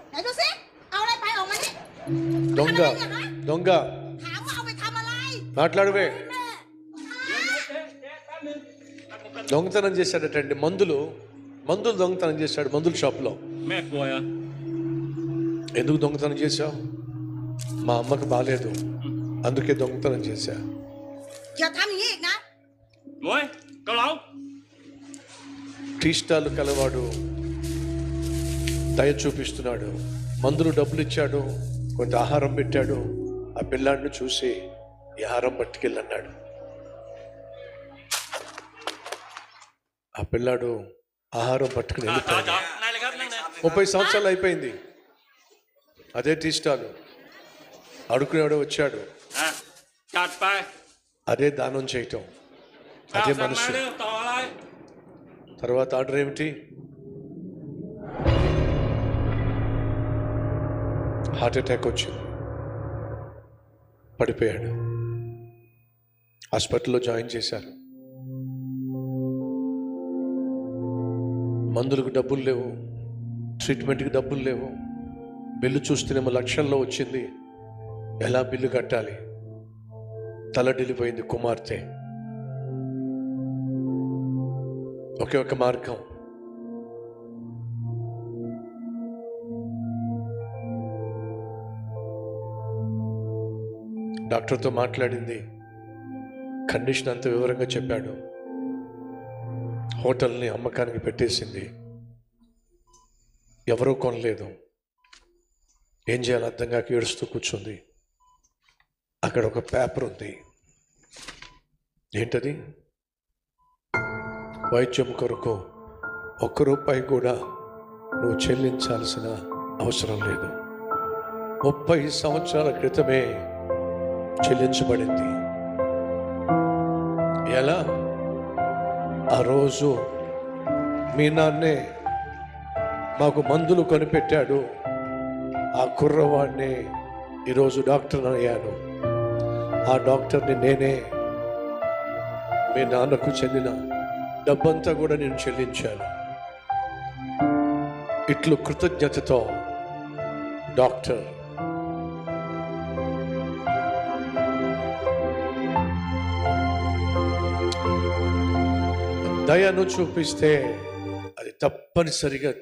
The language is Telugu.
ไหนดูสิเอาอะไรไปออกมานี่ దొంగ ทำอะไรเนี่ยฮะ దొంగ ถามว่าเอาไปทำอะไร మాట్లాడవే แม่ దొంగతనం చేశాడటండి మందులు దొంగతనం చేశాడు మందుల షాప్లో. แม่กลัวเหรอ ఎందుకు దొంగతనం చేశావు? మా అమ్మకి బాగాలేదు అందుకే దొంగతనం చేశా. อย่าทำอย่างนี้อีกนะ หมวยเกาเหลา టీస్టాలు కలవాడు దయ చూపిస్తున్నాడు. మందులు డబ్బులు ఇచ్చాడు, కొంత ఆహారం పెట్టాడు. ఆ పిల్లాడిని చూసి ఈ ఆహారం పట్టుకెళ్ళన్నాడు. ఆ పిల్లాడు ఆహారం పట్టుకుని వెళ్ళిపోయాడు. นั่นเลยครับนั่นเลย 30 సంవత్సరాలు అయిపోయింది. అదే టీస్టాలు అడుకునేవాడు వచ్చాడు. จัดไป అదే దానం చేయటం, అదే మనసు. ต่ออะไร తర్వాత ఆర్డర్ ఏమిటి? హార్ట్ అటాక్ వచ్చింది, పడిపోయాడు. హాస్పిటల్లో జాయిన్ చేశారు. మందులకు డబ్బులు లేవు, ట్రీట్మెంట్కి డబ్బులు లేవు. బిల్లు చూస్తేనేమో లక్షల్లో వచ్చింది. ఎలా బిల్లు కట్టాలి? తలడిల్లిపోయింది కుమార్తె. ఒకే ఒక మార్గం, డాక్టర్తో మాట్లాడింది. కండిషన్ అంత వివరంగా చెప్పాడు. హోటల్ని అమ్మకానికి పెట్టేసింది, ఎవరూ కొనలేదు. ఏం చేయాలో అర్థం కాక ఏడుస్తూ కూర్చుంది. అక్కడ ఒక పేపర్ ఉంది. ఏంటది? వైద్యం కొరకు ₹1 కూడా నువ్వు చెల్లించాల్సిన అవసరం లేదు. 30 సంవత్సరాల క్రితమే చెల్లించబడింది. ఎలా? ఆ రోజు మీ నాన్నే మాకు మందులు కొనిపెట్టాడు. ఆ కుర్రవాడిని ఈరోజు డాక్టర్ అయ్యాను. ఆ డాక్టర్ని నేనే. మీ నాన్నకు చెందిన డబ్బంతా కూడా నేను చెల్లించాను. ఇట్లు కృతజ్ఞతతో డాక్టర్. దయను చూపిస్తే అది తప్పనిసరిగా